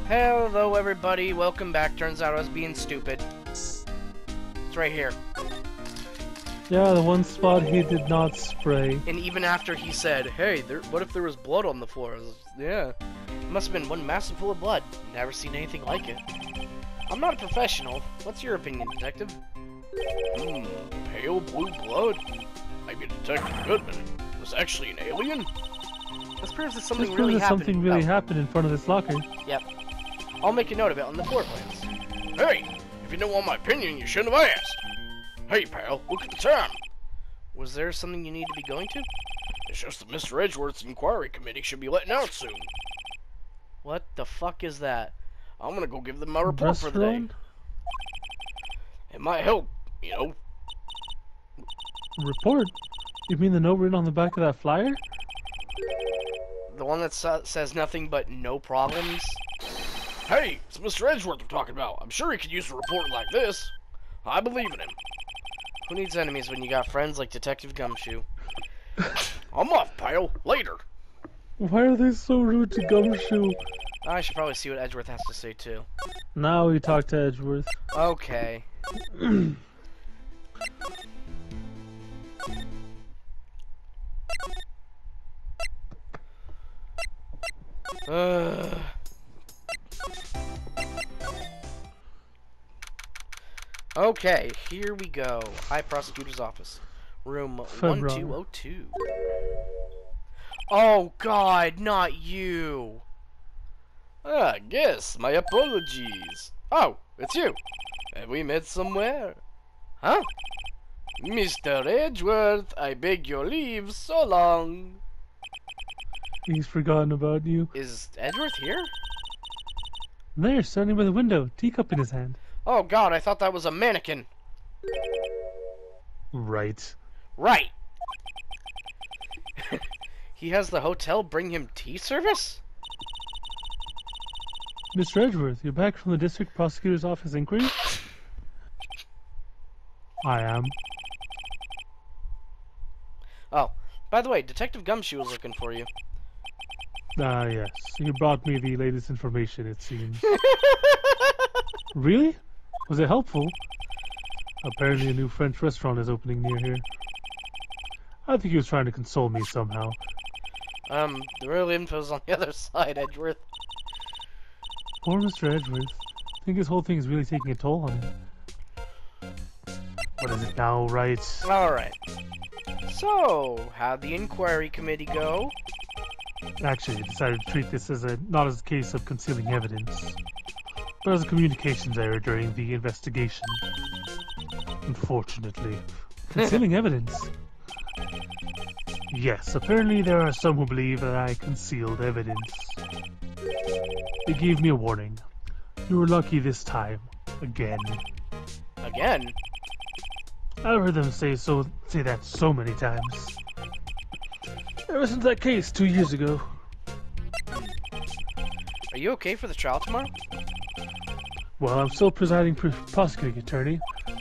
Hello everybody, welcome back. Turns out I was being stupid. It's right here. Yeah, the one spot he did not spray. And even after he said, hey, what if there was blood on the floor? Yeah, it must have been one massive pool of blood. Never seen anything like it. I'm not a professional. What's your opinion, detective? Pale blue blood? Maybe Detective Goodman was actually an alien? This proves that something This really proves that happened. something really happened in front of this locker. Yep. I'll make a note of it on the floor plans. Hey, if you don't want my opinion, you shouldn't have asked. Hey, pal, look at the time. Was there something you need to be going to? It's just that Mr. Edgeworth's inquiry committee should be letting out soon. What the fuck is that? I'm gonna go give them my report for the day. Restaurant? It might help, you know. Report? You mean the note written on the back of that flyer? The one that says nothing but no problems? Hey, it's Mr. Edgeworth we're talking about. I'm sure he could use a report like this. I believe in him. Who needs enemies when you got friends like Detective Gumshoe? I'm off, pal. Later. Why are they so rude to Gumshoe? I should probably see what Edgeworth has to say too. Now we talk to Edgeworth. Okay. Okay, here we go. High Prosecutor's Office. Room 1202. Oh god, not you! I guess. My apologies. Oh, it's you. Have we met somewhere? Huh? Mr. Edgeworth, I beg your leave, so long. He's forgotten about you. Is Edgeworth here? There, standing by the window, teacup in his hand. Oh god, I thought that was a mannequin. Right. Right. He has the hotel bring him tea service? Mr. Edgeworth, you're back from the District Prosecutor's Office inquiry? I am. Oh, by the way, Detective Gumshoe was looking for you. Ah, yes. You brought me the latest information, it seems. Really? Was it helpful? Apparently a new French restaurant is opening near here. I think he was trying to console me somehow. The real info's on the other side, Edgeworth. Poor Mr. Edgeworth. I think this whole thing is really taking a toll on him. What is it now, right? Alright. So, how'd the inquiry committee go? Actually, I decided to treat this as not as a case of concealing evidence, but as a communications error during the investigation. Unfortunately. Concealing evidence? Yes, apparently there are some who believe that I concealed evidence. They gave me a warning. You were lucky this time. Again. Again? I've heard them say that so many times. Ever since that case 2 years ago. Are you okay for the trial tomorrow? Well, I'm still presiding prosecuting attorney.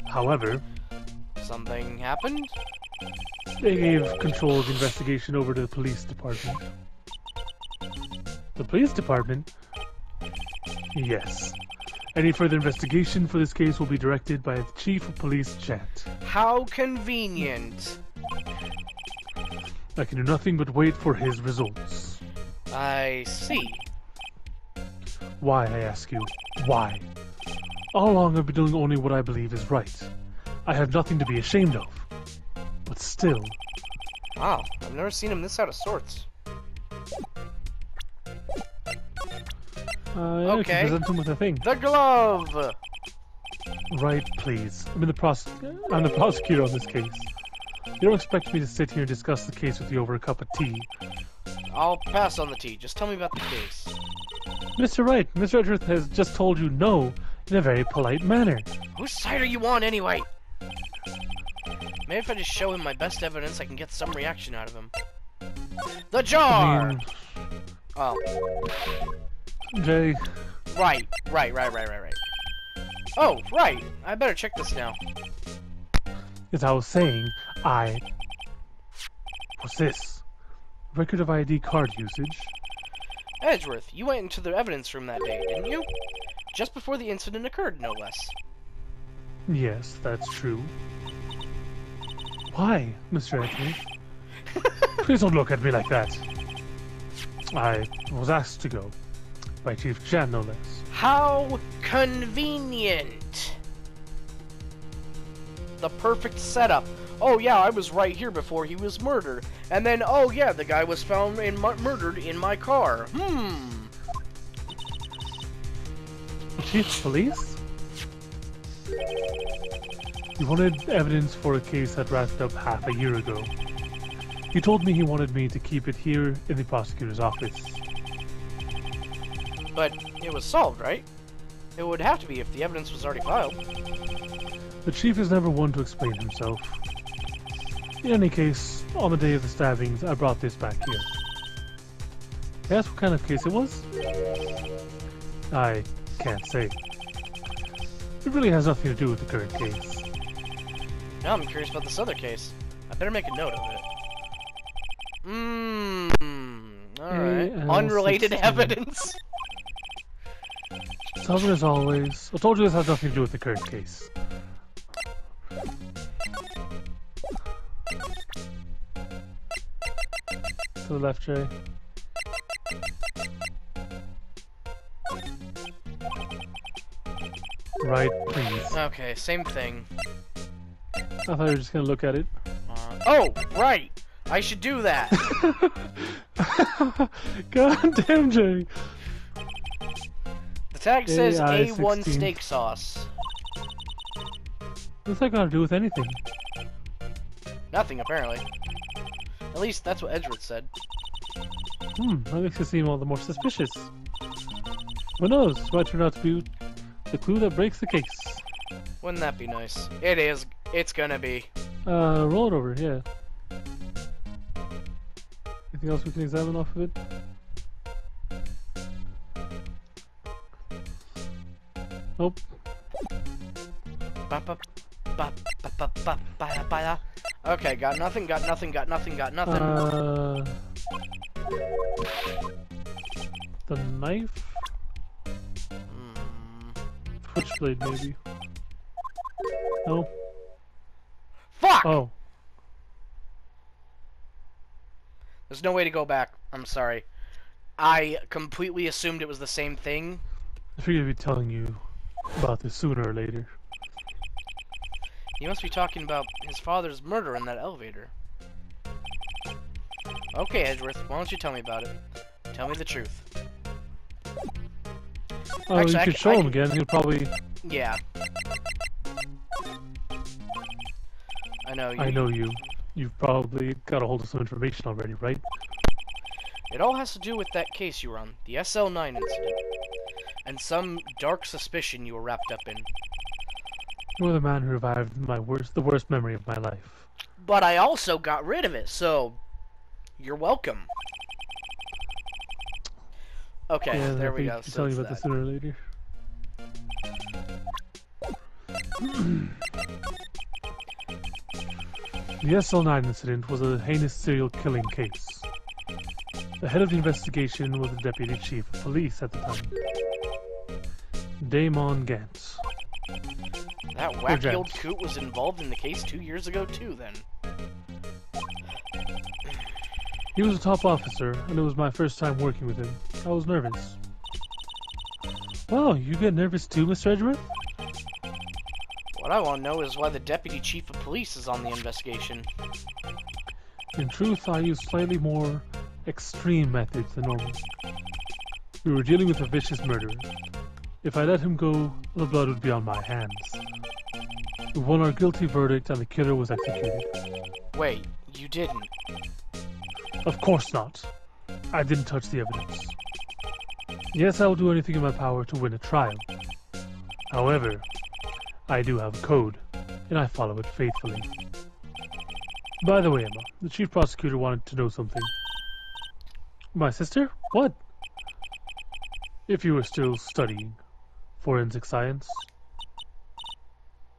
However, Something happened? they gave control of the investigation over to the police department. The police department? Yes. Any further investigation for this case will be directed by the Chief of Police Chat. How convenient. I can do nothing but wait for his results. I see. Why, I ask you? Why? All along I've been doing only what I believe is right. I have nothing to be ashamed of. But still... Wow, I've never seen him this out of sorts. I can present him with a thing. The glove! Right, please. I'm the prosecutor on this case. You don't expect me to sit here and discuss the case with you over a cup of tea. I'll pass on the tea. Just tell me about the case. Mr. Wright, Mr. Edgeworth has just told you no in a very polite manner. Whose side are you on, anyway? Maybe if I just show him my best evidence, I can get some reaction out of him. The jar! Oh. Jay. Right. Oh, right. I better check this now. As I was saying, What's this? Record of ID card usage. Edgeworth, you went into the evidence room that day, didn't you? Just before the incident occurred, no less. Yes, that's true. Why, Mr. Edgeworth? Please don't look at me like that. I was asked to go. By Chief Jan, no less. How convenient. The perfect setup. Oh yeah, I was right here before he was murdered. And then, oh yeah, the guy was found and murdered in my car. Chief of Police? He wanted evidence for a case that wrapped up half a year ago. He told me he wanted me to keep it here in the prosecutor's office. But it was solved, right? It would have to be if the evidence was already filed. The chief is never one to explain himself. In any case, on the day of the stabbings, I brought this back here. May I ask what kind of case it was? I can't say. It really has nothing to do with the current case. Now I'm curious about this other case. I better make a note of it. Alright. Unrelated evidence. Stubborn as always. I told you this has nothing to do with the current case. To the left, Jay. Right, please. Okay, same thing. I thought you were just gonna look at it. Oh, right! I should do that! God damn, Jay! The tag says AI A1 16. steak sauce. What's that got to do with anything? Nothing, apparently. At least that's what Edgeworth said. That makes it seem all the more suspicious. Who knows? It might turn out to be the clue that breaks the case. Wouldn't that be nice? It is. It's gonna be. Roll it over, yeah. Anything else we can examine off of it? Nope. Okay, got nothing, got nothing, got nothing, got nothing. The knife? Switchblade, maybe. No? Fuck! Oh. There's no way to go back. I'm sorry. I completely assumed it was the same thing. I figured I'd be telling you about this sooner or later. You must be talking about his father's murder in that elevator. Okay, Edgeworth, why don't you tell me about it? Tell me the truth. Oh, Actually, you could show him again. He'll probably. Yeah. I know you. I know you. You've probably got a hold of some information already, right? It all has to do with that case you were on, the SL9 incident, and some dark suspicion you were wrapped up in. You were the man who revived the worst memory of my life. But I also got rid of it, so you're welcome. Okay, Yeah, there we I go. can So tell you it's about that. this sooner or later. The SL9 incident was a heinous serial killing case. The head of the investigation was the deputy chief of police at the time, Damon Gantz. That wacky old coot was involved in the case 2 years ago too, then. He was a top officer, and it was my first time working with him. I was nervous. Wow, you get nervous too, Mr. Edgeworth? What I want to know is why the deputy chief of police is on the investigation. In truth, I used slightly more extreme methods than normal. We were dealing with a vicious murderer. If I let him go, the blood would be on my hands. We won our guilty verdict and the killer was executed. Wait, you didn't? Of course not. I didn't touch the evidence. Yes, I will do anything in my power to win a trial. However, I do have a code, and I follow it faithfully. By the way, Emma, the chief prosecutor wanted to know something. My sister? What? If you were still studying forensic science.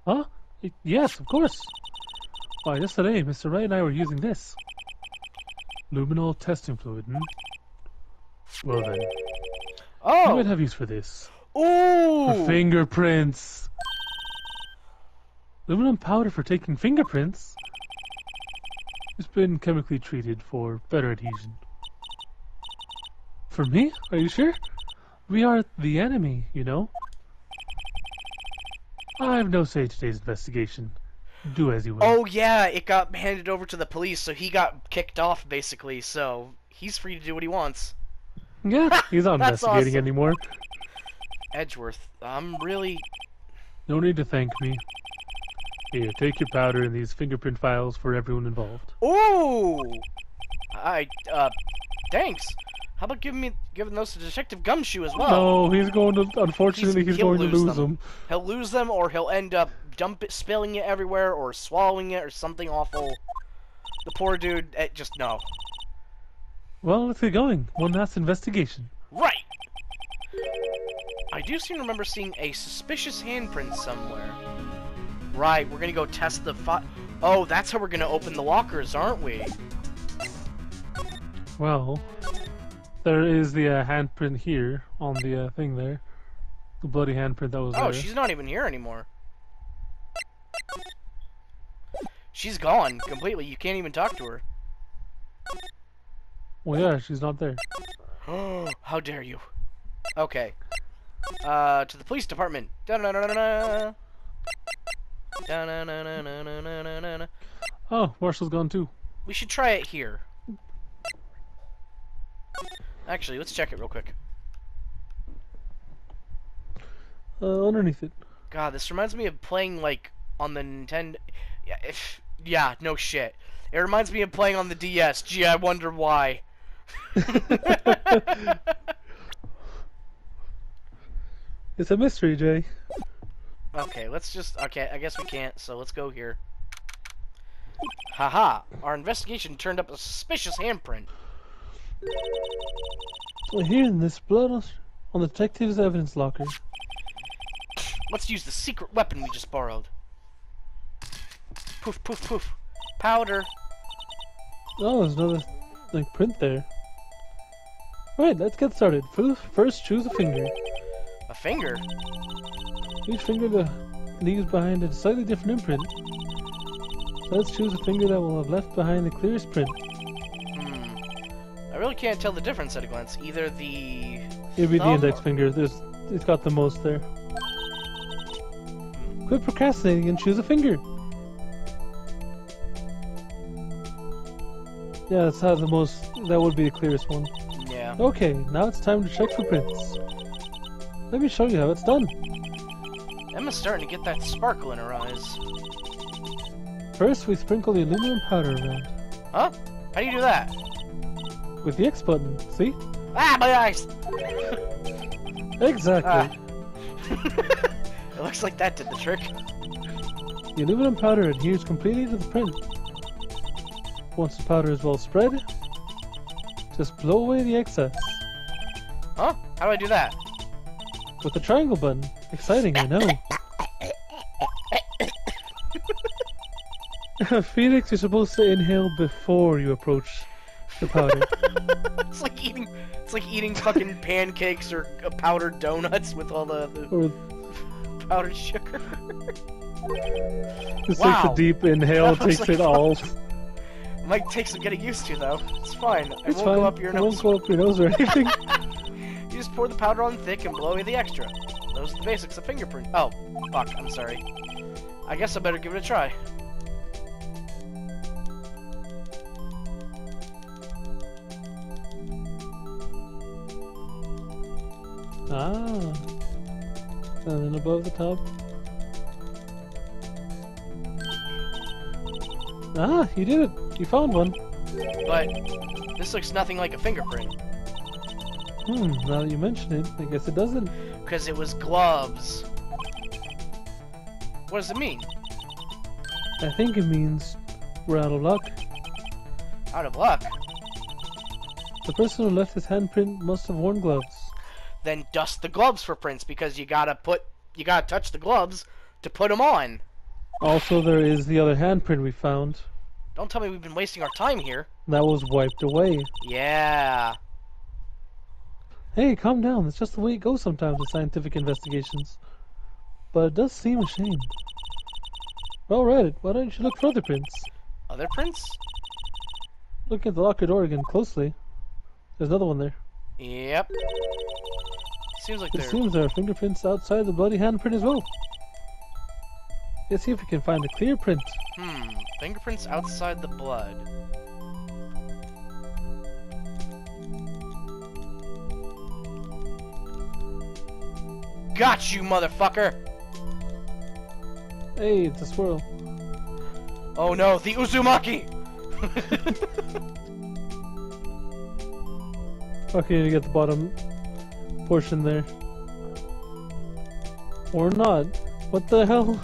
Huh? Yes, of course. Why, yesterday, Mr. Ray and I were using this. Luminol testing fluid, Well then, you Oh! might have use for this. Ooh! For fingerprints. Aluminum powder for taking fingerprints. It's been chemically treated for better adhesion. For me? Are you sure? We are the enemy, you know. I have no say in today's investigation. Do as you will. Oh yeah, it got handed over to the police, so he got kicked off basically. So he's free to do what he wants. Yeah, he's not That's investigating awesome. anymore. Edgeworth, I'm really. No need to thank me. Here, take your powder and these fingerprint files for everyone involved. Ooh! Thanks. How about giving those to Detective Gumshoe as well? No, he's going to. Unfortunately, he's He'll going to lose lose them. them. He'll lose them, or he'll end up spilling it everywhere, or swallowing it, or something awful. The poor dude, just no. Well, let's get going. One last investigation. Right! I do seem to remember seeing a suspicious handprint somewhere. Right, we're gonna go test the Oh, that's how we're gonna open the lockers, aren't we? Well, there is the handprint here on the thing there. The bloody handprint that was there. Oh, she's not even here anymore. She's gone completely. You can't even talk to her. Well, yeah, she's not there. Oh, how dare you. Okay. To the police department. Da-na-na-na-na. Da-na-na-na-na-na-na-na. Oh, Marshall's gone too. We should try it here. Actually, let's check it real quick. Underneath it. God, this reminds me of playing, like, on the Nintendo... Yeah, no shit. It reminds me of playing on the DS. Gee, I wonder why. It's a mystery, Jay. Okay, let's just... Okay, I guess we can't, so let's go here. Haha, our investigation turned up a suspicious handprint. Well, here in this blood on the detective's evidence locker. Let's use the secret weapon we just borrowed. Poof, poof, poof. Powder. Oh, there's another like print there. Right, let's get started. First, choose a finger. A finger? Each finger leaves behind a slightly different imprint. Let's choose a finger that will have left behind the clearest print. I really can't tell the difference at a glance. Either the... It'll be the thumb index or- finger. It's got the most there. Quit procrastinating and choose a finger. Yeah, that's how the most. That would be the clearest one. Yeah. Okay, now it's time to check for prints. Let me show you how it's done. Emma's starting to get that sparkle in her eyes. First, we sprinkle the aluminum powder around Huh? How do you do that? with the X button. See? Ah, my eyes! Exactly. It looks like that did the trick. The aluminum powder adheres completely to the print. Once the powder is well spread, just blow away the excess Huh? How do I do that? with the triangle button. Exciting, I know. Phoenix, you're supposed to inhale before you approach the powder. It's like eating fucking pancakes or powdered donuts with all the Or powdered sugar. just Wow. takes a deep inhale, That looks takes like it all. Might take some getting used to though. It's fine. It It's won't fine. go up your It won't nose. go up your nose or anything. You just pour the powder on thick and blow away the extra. Those are the basics of fingerprint. Oh, fuck, I'm sorry. I guess I better give it a try. Ah. And then above the top. Ah, you did it. You found one. But this looks nothing like a fingerprint. Now that you mention it, I guess it doesn't. Because it was gloves. What does it mean? I think it means we're out of luck. Out of luck. The person who left his handprint must have worn gloves. Then dust the gloves for prints because you gotta touch the gloves to put them on. Also, there is the other handprint we found. Don't tell me we've been wasting our time here. That was wiped away. Yeah. Hey, calm down. It's just the way it goes sometimes with scientific investigations. But it does seem a shame. Alright, why don't you look for other prints? Other prints? Look at the locker door again closely. There's another one there. Yep. Seems like It they're... seems there are fingerprints outside the bloody handprint as well. Let's see if we can find a clear print. Fingerprints outside the blood. Got you, motherfucker! Hey, it's a swirl. Oh no, the Uzumaki! Okay, you get the bottom portion there. Or not. What the hell?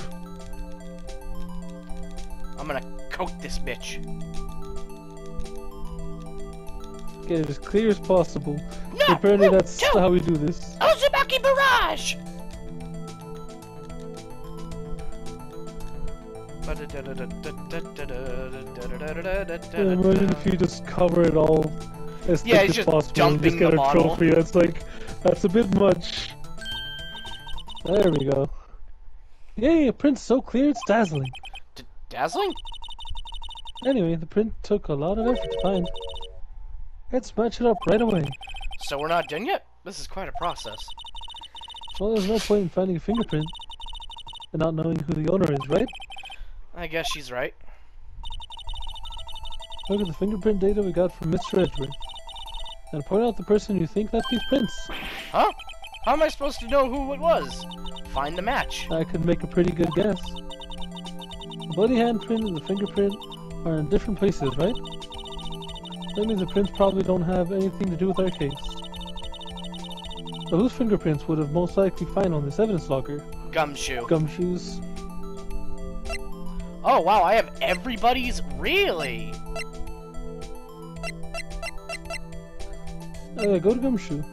I'm gonna coat this bitch. Get it as clear as possible. No, Apparently no, that's no. how we do this. Uzumaki Barrage! Imagine if you just cover it all as Yeah, thick he's as just possible and dumping just get the a bottle. trophy. That's a bit much. There we go. Yay, a print so clear it's dazzling. Dazzling? Anyway, the print took a lot of effort to find. Let's match it up right away. So we're not done yet? This is quite a process. Well, there's no point in finding a fingerprint and not knowing who the owner is, right? I guess she's right. Look at the fingerprint data we got from Mr. Edgeworth. And point out the person you think left these prints. Huh? How am I supposed to know who it was? Find the match. I could make a pretty good guess. The bloody handprint and the fingerprint are in different places, right? That means the prints probably don't have anything to do with our case. So whose fingerprints would have most likely found on this evidence locker? Gumshoe. Gumshoes. Oh wow, I have everybody's? Really? Go to Gumshoe.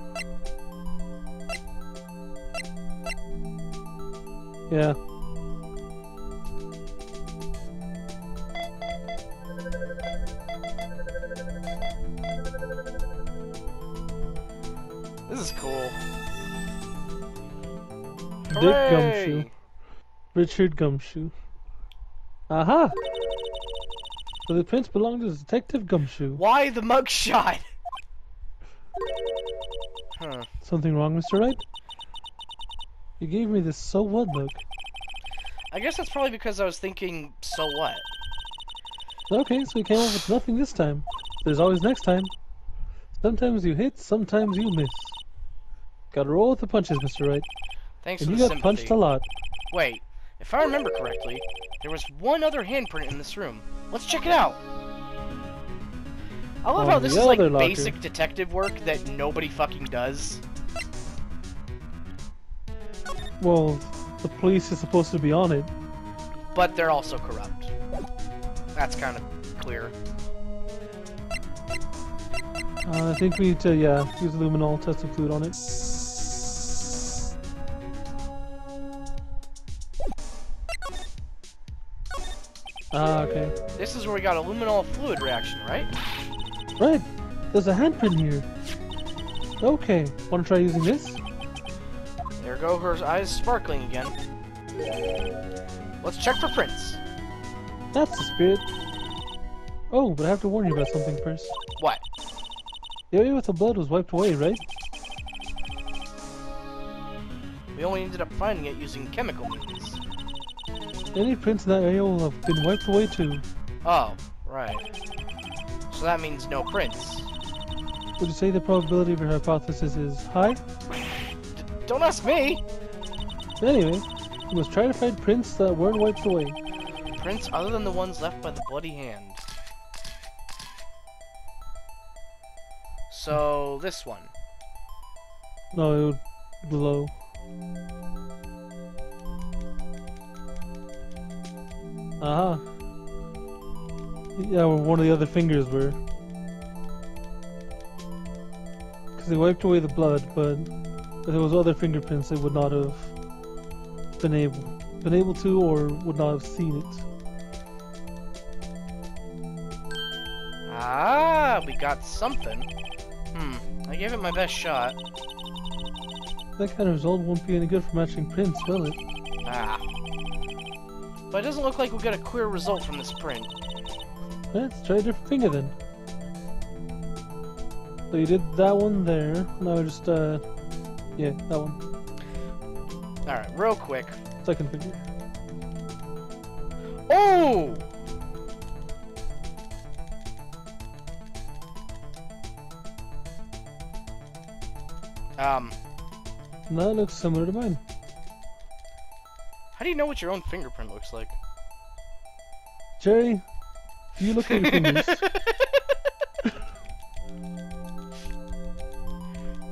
Yeah. This is cool. Dick Hooray! Gumshoe. Richard Gumshoe. Aha! So the prints belong to Detective Gumshoe. Why the mugshot? Huh. Something wrong, Mr. Wright? You gave me this so what look. I guess that's probably because I was thinking, so what? Okay, so we came up with nothing this time. There's always next time. Sometimes you hit, sometimes you miss. Gotta roll with the punches, Mr. Wright. Thanks And for you the got sympathy. punched a lot. Wait, if I remember correctly, there was one other handprint in this room. Let's check it out. I love On how this the is like other locker. basic detective work that nobody fucking does. Well, the police is supposed to be on it. But they're also corrupt. That's kind of clear. I think we need to, use luminol testing fluid on it. Ah, okay. This is where we got a luminol fluid reaction, right? Right! There's a handprint here! Okay, wanna try using this? There go her eyes sparkling again. Let's check for prints. That's the spirit. Oh, but I have to warn you about something first. What? The area with the blood was wiped away, right? We only ended up finding it using chemical means. Any prints in that area will have been wiped away too. Oh, right. So that means no prints. Would you say the probability of your hypothesis is high? Don't ask me! Anyway, you must try to find prints that weren't wiped away. Prints other than the ones left by the bloody hand. So, this one. No, it would below. Aha. Yeah, where one of the other fingers were. Because they wiped away the blood, but if there was other fingerprints, they would not have been able to, or would not have seen it. Ah, we got something. I gave it my best shot. That kind of result won't be any good for matching prints, will it? Ah. But it doesn't look like we'll get a clear result from this print. Let's try a different finger then. So you did that one there. Now just, yeah, that one. Alright, real quick. Second finger. Oh! That looks similar to mine. How do you know what your own fingerprint looks like? Jerry, do you look at your fingers?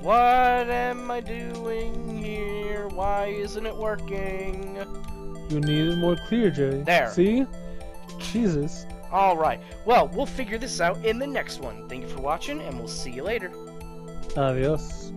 What am I doing here? Why isn't it working? You need it more clear, Jerry. There. See? Jesus. Alright, well, we'll figure this out in the next one. Thank you for watching, and we'll see you later. Adios.